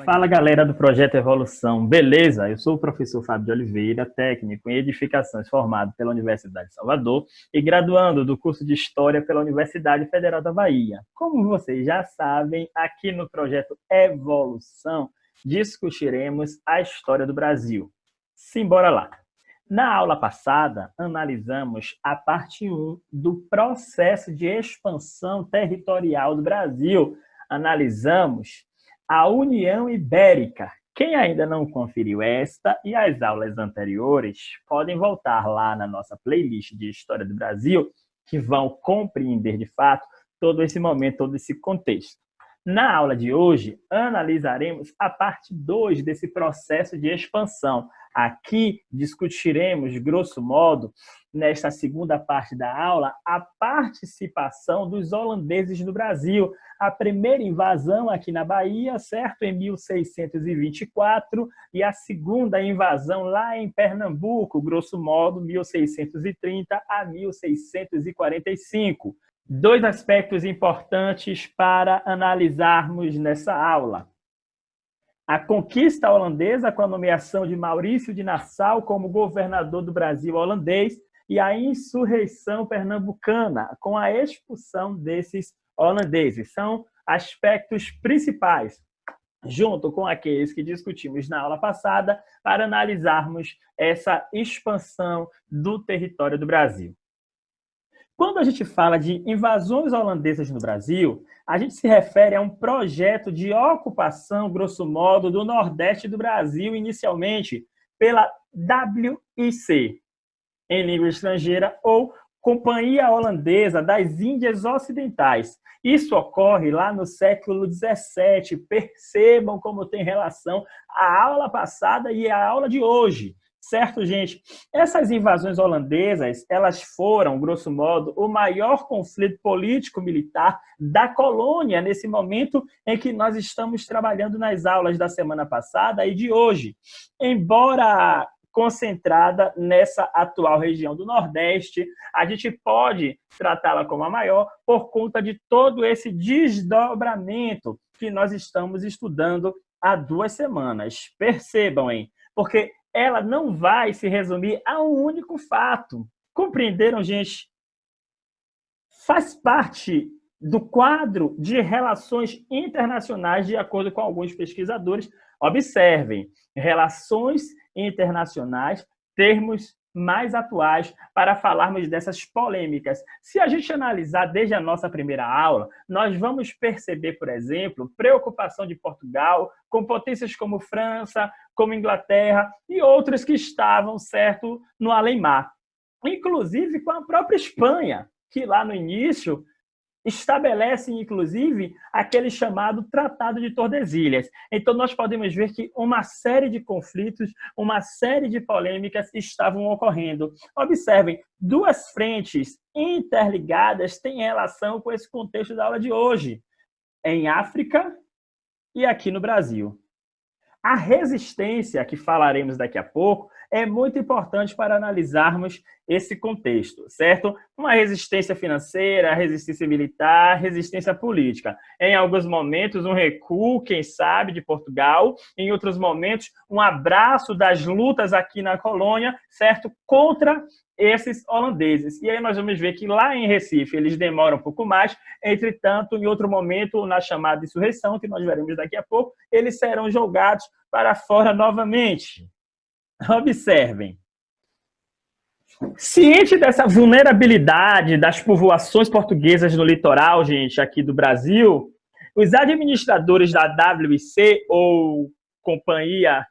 Fala galera do Projeto Evolução, beleza? Eu sou o professor Fábio de Oliveira, técnico em edificações formado pela Universidade de Salvador e graduando do curso de História pela Universidade Federal da Bahia. Como vocês já sabem, aqui no Projeto Evolução discutiremos a história do Brasil. Simbora lá! Na aula passada, analisamos a parte 1 do processo de expansão territorial do Brasil. Analisamos a União Ibérica. Quem ainda não conferiu esta e as aulas anteriores, podem voltar lá na nossa playlist de História do Brasil, que vão compreender de fato todo esse momento, todo esse contexto. Na aula de hoje, analisaremos a parte 2 desse processo de expansão. Aqui discutiremos, grosso modo, nesta segunda parte da aula, a participação dos holandeses no Brasil. A primeira invasão aqui na Bahia, certo? Em 1624, e a segunda invasão lá em Pernambuco, grosso modo, 1630 a 1645. Dois aspectos importantes para analisarmos nessa aula. A conquista holandesa com a nomeação de Maurício de Nassau como governador do Brasil holandês e a insurreição pernambucana com a expulsão desses holandeses. São aspectos principais, junto com aqueles que discutimos na aula passada, para analisarmos essa expansão do território do Brasil. Quando a gente fala de invasões holandesas no Brasil, a gente se refere a um projeto de ocupação, grosso modo, do Nordeste do Brasil, inicialmente pela WIC, em língua estrangeira, ou Companhia Holandesa das Índias Ocidentais. Isso ocorre lá no século XVII. Percebam como tem relação a aula passada e a aula de hoje. Certo, gente? Essas invasões holandesas, elas foram, grosso modo, o maior conflito político-militar da colônia nesse momento em que nós estamos trabalhando nas aulas da semana passada e de hoje. Embora concentrada nessa atual região do Nordeste, a gente pode tratá-la como a maior por conta de todo esse desdobramento que nós estamos estudando há 2 semanas. Percebam, hein? Porque ela não vai se resumir a um único fato. Compreenderam, gente? Faz parte do quadro de relações internacionais, de acordo com alguns pesquisadores. Observem, relações internacionais, termos mais atuais para falarmos dessas polêmicas. Se a gente analisar desde a nossa primeira aula, nós vamos perceber, por exemplo, preocupação de Portugal com potências como França, como Inglaterra e outras que estavam, certo, no além-mar. Inclusive com a própria Espanha, que lá no início estabelece, inclusive, aquele chamado Tratado de Tordesilhas. Então, nós podemos ver que uma série de conflitos, uma série de polêmicas estavam ocorrendo. Observem, 2 frentes interligadas têm relação com esse contexto da aula de hoje, em África e aqui no Brasil. A resistência, que falaremos daqui a pouco, é muito importante para analisarmos esse contexto, certo? Uma resistência financeira, resistência militar, resistência política. Em alguns momentos, um recuo, quem sabe, de Portugal. Em outros momentos, um abraço das lutas aqui na colônia, certo? Contra esses holandeses. E aí nós vamos ver que lá em Recife eles demoram um pouco mais, entretanto, em outro momento, na chamada insurreição, que nós veremos daqui a pouco, eles serão jogados para fora novamente. Observem. Ciente dessa vulnerabilidade das povoações portuguesas no litoral, gente, aqui do Brasil, os administradores da WIC, ou Companhia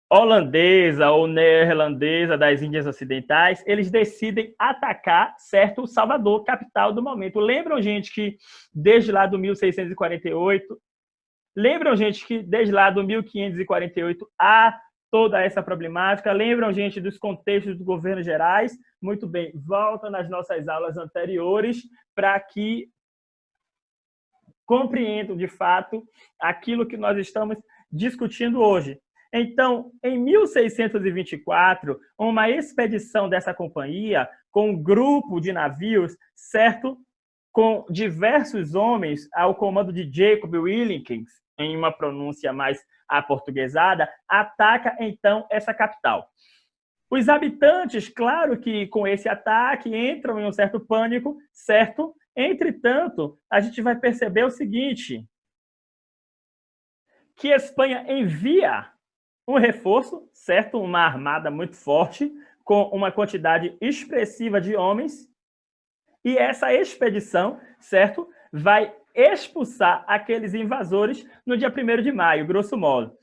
Holandesa ou Neerlandesa das Índias Ocidentais, eles decidem atacar, certo, Salvador, capital do momento. Lembram, gente, que desde lá do 1648, lembram, gente, que desde lá do 1548 há toda essa problemática? Lembram, gente, dos contextos dos governos gerais? Muito bem, volta nas nossas aulas anteriores para que compreendam, de fato, aquilo que nós estamos discutindo hoje. Então, em 1624, uma expedição dessa companhia, com um grupo de navios, certo, com diversos homens ao comando de Jacob Wilkins, em uma pronúncia mais aportuguesada, ataca então essa capital. Os habitantes, claro que com esse ataque entram em um certo pânico, certo? Entretanto, a gente vai perceber o seguinte, que a Espanha envia um reforço, certo? Uma armada muito forte, com uma quantidade expressiva de homens, e essa expedição, certo? Vai expulsar aqueles invasores no dia 1º de maio, grosso modo.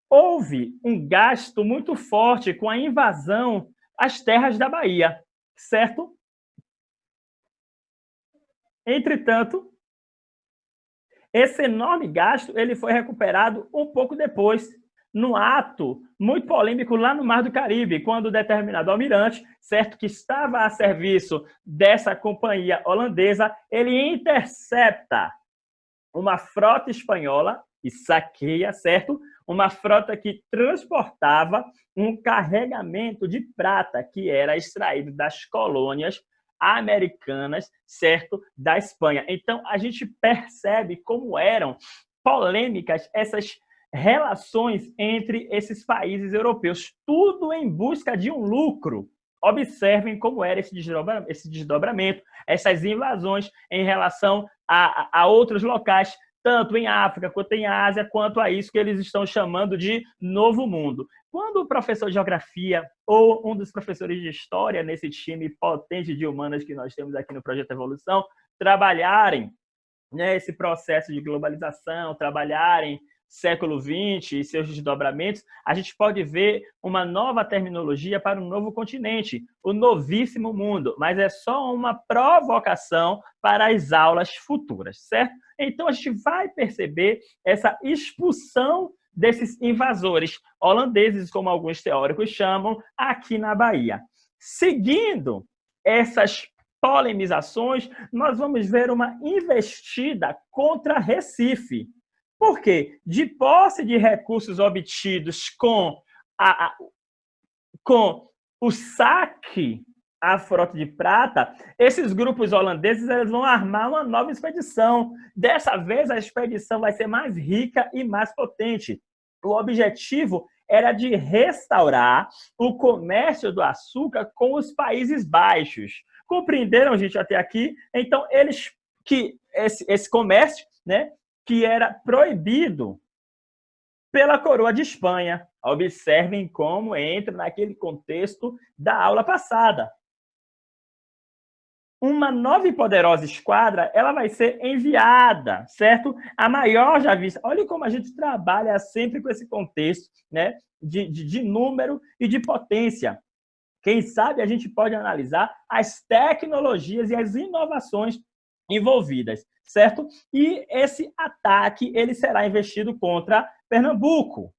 Houve um gasto muito forte com a invasão às terras da Bahia, certo? Entretanto, esse enorme gasto ele foi recuperado um pouco depois, num ato muito polêmico lá no Mar do Caribe, quando determinado almirante, certo, que estava a serviço dessa companhia holandesa, ele intercepta uma frota espanhola e saqueia, certo? Uma frota que transportava um carregamento de prata que era extraído das colônias americanas, certo? Da Espanha. Então, a gente percebe como eram polêmicas essas relações entre esses países europeus, tudo em busca de um lucro. Observem como era esse desdobramento, essas invasões em relação a outros locais, tanto em África, quanto em Ásia, quanto a isso que eles estão chamando de Novo Mundo. Quando o professor de geografia ou um dos professores de história nesse time potente de humanas que nós temos aqui no Projeto Evolução, trabalharem, né, esse processo de globalização, trabalharem século XX e seus desdobramentos, a gente pode ver uma nova terminologia para um novo continente, o novíssimo mundo, mas é só uma provocação para as aulas futuras, certo? Então, a gente vai perceber essa expulsão desses invasores holandeses, como alguns teóricos chamam, aqui na Bahia. Seguindo essas polemizações, nós vamos ver uma investida contra Recife. Por quê? De posse de recursos obtidos com o saque à frota de prata, esses grupos holandeses eles vão armar uma nova expedição. Dessa vez, a expedição vai ser mais rica e mais potente. O objetivo era de restaurar o comércio do açúcar com os Países Baixos. Compreenderam, gente, até aqui? Então, esse comércio, né, que era proibido pela coroa de Espanha. Observem como entra naquele contexto da aula passada. Uma nova e poderosa esquadra, ela vai ser enviada, certo? A maior já vista. Olha como a gente trabalha sempre com esse contexto, né, de número e de potência. Quem sabe a gente pode analisar as tecnologias e as inovações envolvidas, certo? E esse ataque ele será investido contra Pernambuco.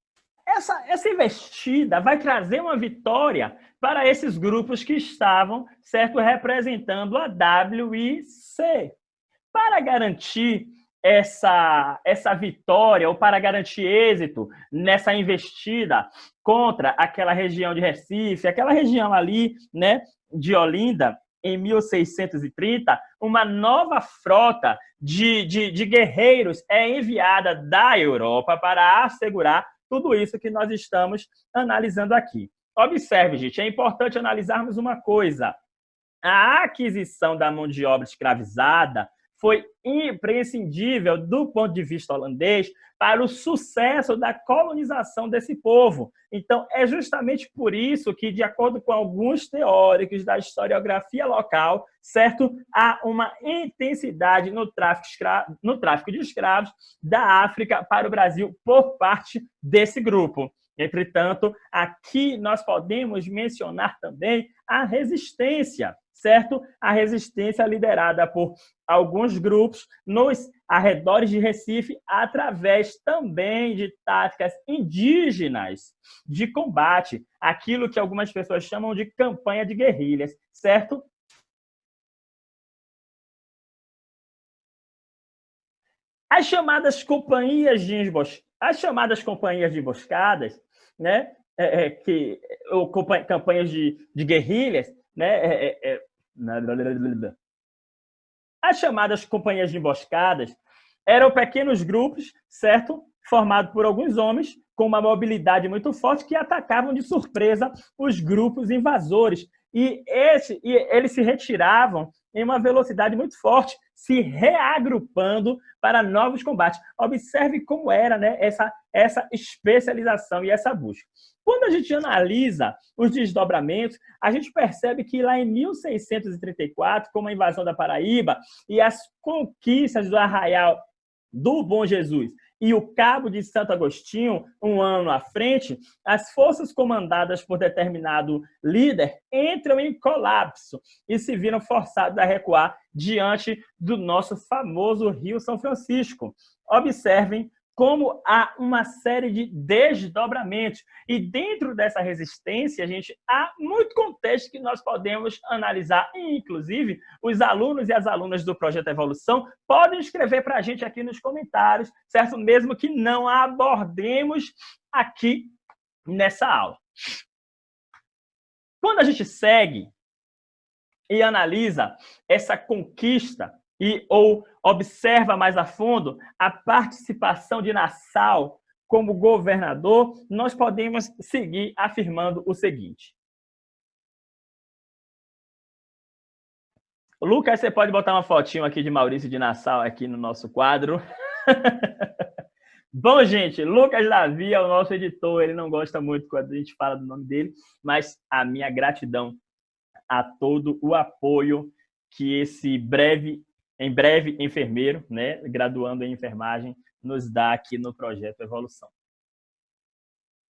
Essa investida vai trazer uma vitória para esses grupos que estavam, certo, representando a WIC. Para garantir essa vitória ou para garantir êxito nessa investida contra aquela região de Recife, aquela região ali, né, de Olinda, em 1630, uma nova frota de guerreiros é enviada da Europa para assegurar tudo isso que nós estamos analisando aqui. Observe, gente, é importante analisarmos uma coisa. A aquisição da mão de obra escravizada foi imprescindível do ponto de vista holandês para o sucesso da colonização desse povo. Então, é justamente por isso que, de acordo com alguns teóricos da historiografia local, certo, há uma intensidade no tráfico de escravos da África para o Brasil por parte desse grupo. Entretanto, aqui nós podemos mencionar também a resistência, certo? A resistência liderada por alguns grupos nos arredores de Recife, através também de táticas indígenas de combate, aquilo que algumas pessoas chamam de campanha de guerrilhas, certo? As chamadas companhias de emboscadas, né, ou campanhas de guerrilhas, né, as chamadas companhias de emboscadas eram pequenos grupos, certo? formado por alguns homens com uma mobilidade muito forte que atacavam de surpresa os grupos invasores. E eles se retiravam em uma velocidade muito forte, se reagrupando para novos combates. Observe como era, né, essa especialização e essa busca. Quando a gente analisa os desdobramentos, a gente percebe que lá em 1634, com a invasão da Paraíba e as conquistas do Arraial do Bom Jesus e o Cabo de Santo Agostinho, um ano à frente, as forças comandadas por determinado líder entram em colapso e se viram forçadas a recuar diante do nosso famoso Rio São Francisco. Observem como há uma série de desdobramentos. E dentro dessa resistência, há muito contexto que nós podemos analisar. E, inclusive, os alunos e as alunas do Projeto Evolução podem escrever para a gente aqui nos comentários, certo? Mesmo que não a abordemos aqui nessa aula. Quando a gente segue e analisa essa conquista ou observa mais a fundo a participação de Nassau como governador, nós podemos seguir afirmando o seguinte. Lucas, você pode botar uma fotinho aqui de Maurício de Nassau aqui no nosso quadro. Bom, gente, Lucas Davi é o nosso editor, ele não gosta muito quando a gente fala do nome dele, mas a minha gratidão a todo o apoio que esse em breve enfermeiro, né, graduando em enfermagem, nos dá aqui no Projeto Evolução.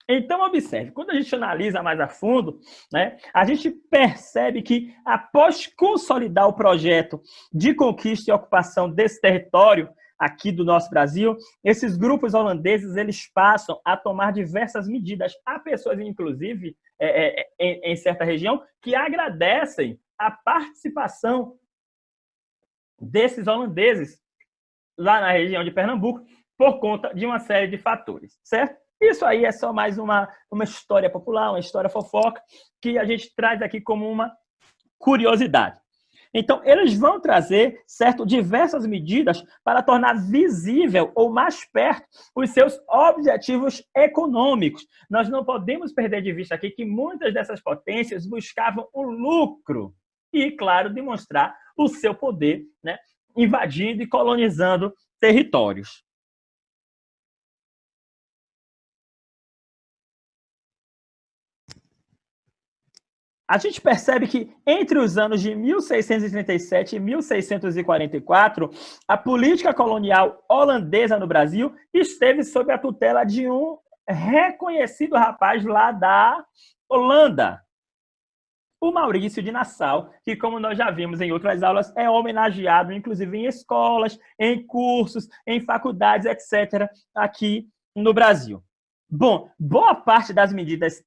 Então, observe, quando a gente analisa mais a fundo, né, a gente percebe que, após consolidar o projeto de conquista e ocupação desse território aqui do nosso Brasil, esses grupos holandeses eles passam a tomar diversas medidas. Há pessoas, inclusive, em certa região, que agradecem a participação desses holandeses lá na região de Pernambuco por conta de uma série de fatores, certo? Isso aí é só mais uma história popular, uma história fofoca que a gente traz aqui como uma curiosidade. Então, eles vão trazer, certo, diversas medidas para tornar visível ou mais perto os seus objetivos econômicos. Nós não podemos perder de vista aqui que muitas dessas potências buscavam o lucro e, claro, demonstrar o seu poder, né, invadindo e colonizando territórios. A gente percebe que entre os anos de 1637 e 1644, a política colonial holandesa no Brasil esteve sob a tutela de um reconhecido rapaz lá da Holanda, o Maurício de Nassau, que, como nós já vimos em outras aulas, é homenageado, inclusive, em escolas, em cursos, em faculdades, etc., aqui no Brasil. Bom, boa parte das medidas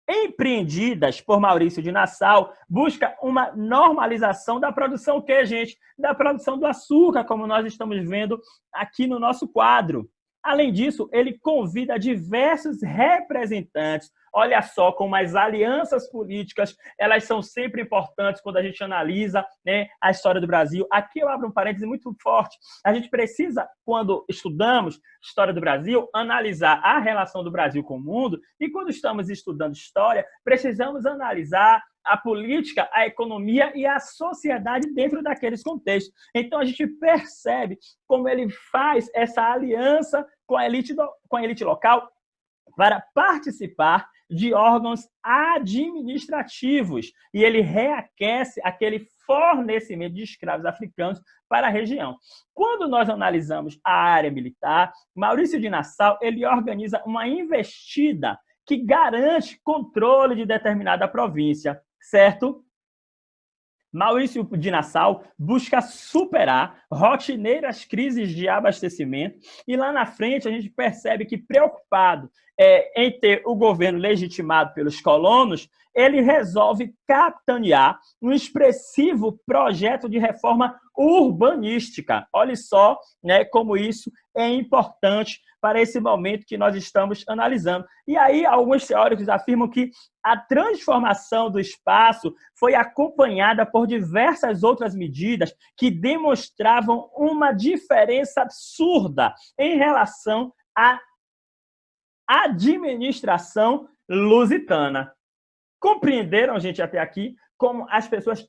empreendidas por Maurício de Nassau busca uma normalização da produção o quê, gente? Da produção do açúcar, como nós estamos vendo aqui no nosso quadro. Além disso, ele convida diversos representantes. Olha só como as alianças políticas, elas são sempre importantes quando a gente analisa, né, a história do Brasil. Aqui eu abro um parêntese muito forte. A gente precisa, quando estudamos história do Brasil, analisar a relação do Brasil com o mundo. E quando estamos estudando história, precisamos analisar a política, a economia e a sociedade dentro daqueles contextos. Então, a gente percebe como ele faz essa aliança com a elite local para participar de órgãos administrativos. E ele reaquece aquele fornecimento de escravos africanos para a região. Quando nós analisamos a área militar, Maurício de Nassau ele organiza uma investida que garante controle de determinada província, certo? Maurício de Nassau busca superar rotineiras crises de abastecimento e lá na frente a gente percebe que, preocupado em ter o governo legitimado pelos colonos, ele resolve capitanear um expressivo projeto de reforma urbanística. Olha só, né, como isso é importante para esse momento que nós estamos analisando. E aí, alguns teóricos afirmam que a transformação do espaço foi acompanhada por diversas outras medidas que demonstravam uma diferença absurda em relação à administração lusitana. Compreenderam, gente, até aqui, como as pessoas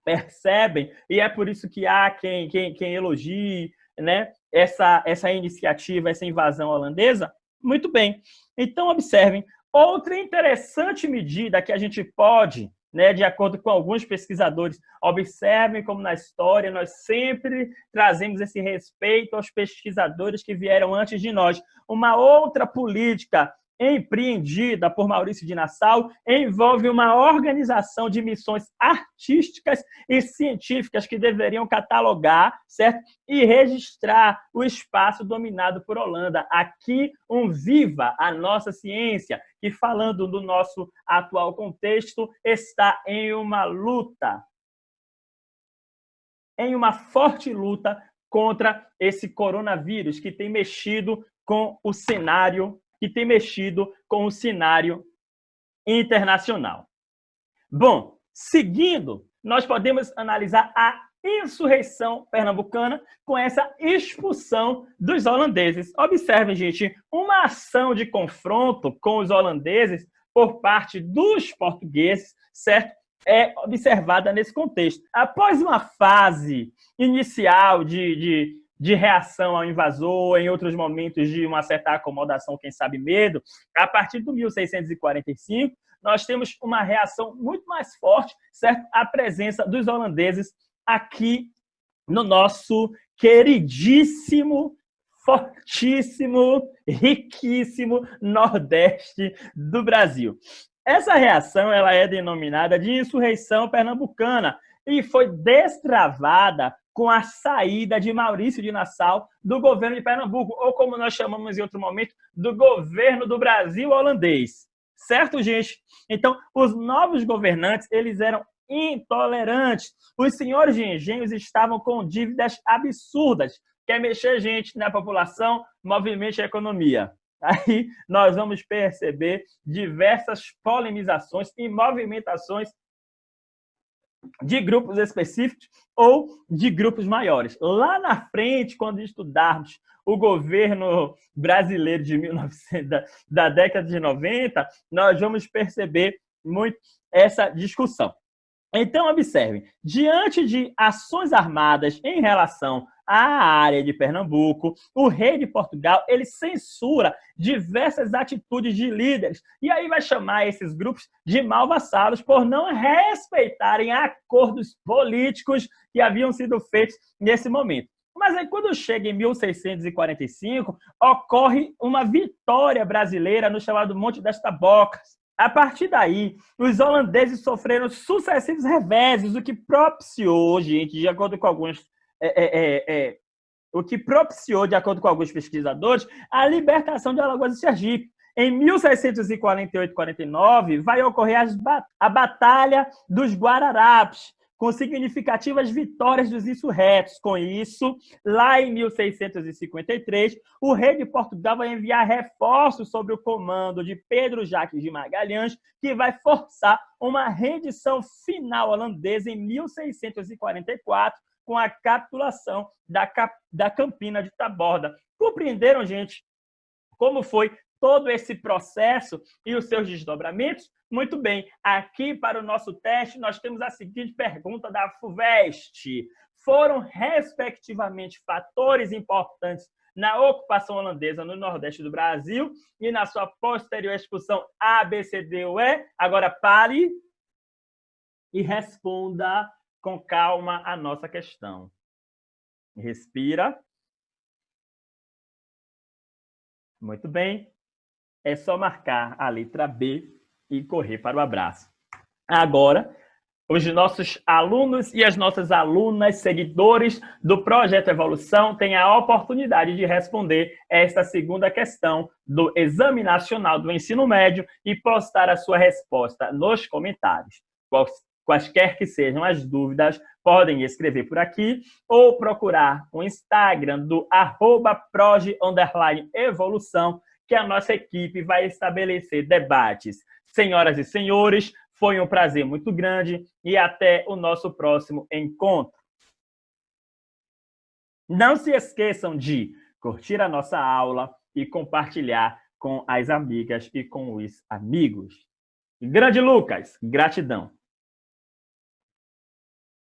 percebem, e é por isso que há quem elogie, né, essa iniciativa, essa invasão holandesa? Muito bem. Então, observem, outra interessante medida que a gente pode, né, de acordo com alguns pesquisadores, observem como na história nós sempre trazemos esse respeito aos pesquisadores que vieram antes de nós. Uma outra política empreendida por Maurício de Nassau envolve uma organização de missões artísticas e científicas que deveriam catalogar, certo? E registrar o espaço dominado por Holanda. Aqui, um viva a nossa ciência, que, falando do nosso atual contexto, está em uma luta, em uma forte luta contra esse coronavírus que tem mexido com o cenário internacional. Bom, seguindo, nós podemos analisar a insurreição pernambucana com essa expulsão dos holandeses. Observem, gente, uma ação de confronto com os holandeses por parte dos portugueses, certo? É observada nesse contexto. Após uma fase inicial de reação ao invasor, em outros momentos de uma certa acomodação, quem sabe medo, a partir de 1645, nós temos uma reação muito mais forte, certo? A presença dos holandeses aqui no nosso queridíssimo, fortíssimo, riquíssimo Nordeste do Brasil. Essa reação ela é denominada de insurreição pernambucana e foi destravada com a saída de Maurício de Nassau do governo de Pernambuco, ou como nós chamamos em outro momento, do governo do Brasil holandês. Certo, gente? Então, os novos governantes, eles eram intolerantes. Os senhores de engenhos estavam com dívidas absurdas. Quer mexer, gente, na população, movimente a economia. Aí nós vamos perceber diversas polemizações e movimentações de grupos específicos ou de grupos maiores. Lá na frente, quando estudarmos o governo brasileiro de 1900, da década de 90, nós vamos perceber muito essa discussão. Então, observem, diante de ações armadas em relação à área de Pernambuco, o rei de Portugal ele censura diversas atitudes de líderes e aí vai chamar esses grupos de malvassalos por não respeitarem acordos políticos que haviam sido feitos nesse momento. Mas aí, quando chega em 1645, ocorre uma vitória brasileira no chamado Monte das Tabocas. A partir daí, os holandeses sofreram sucessivos reveses, o que propiciou, gente, de acordo com alguns de acordo com alguns pesquisadores, a libertação de Alagoas e Sergipe. Em 1648-49, vai ocorrer a Batalha dos Guararapes, com significativas vitórias dos insurretos. Com isso, lá em 1653, o rei de Portugal vai enviar reforços sob o comando de Pedro Jaques de Magalhães, que vai forçar uma rendição final holandesa em 1644, com a capitulação da Campina de Taborda. Compreenderam, gente, como foi todo esse processo e os seus desdobramentos? Muito bem, aqui para o nosso teste nós temos a seguinte pergunta da FUVEST. Foram, respectivamente, fatores importantes na ocupação holandesa no Nordeste do Brasil e na sua posterior expulsão A, B, C, D ou E? Agora pare e responda com calma a nossa questão. Respira. Muito bem. É só marcar a letra B e correr para o abraço. Agora, os nossos alunos e as nossas alunas, seguidores do Projeto Evolução, têm a oportunidade de responder esta segunda questão do Exame Nacional do Ensino Médio e postar a sua resposta nos comentários. Quaisquer que sejam as dúvidas, podem escrever por aqui ou procurar o Instagram do @proge_evolução, que a nossa equipe vai estabelecer debates. Senhoras e senhores, foi um prazer muito grande e até o nosso próximo encontro. Não se esqueçam de curtir a nossa aula e compartilhar com as amigas e com os amigos. Grande Lucas, gratidão.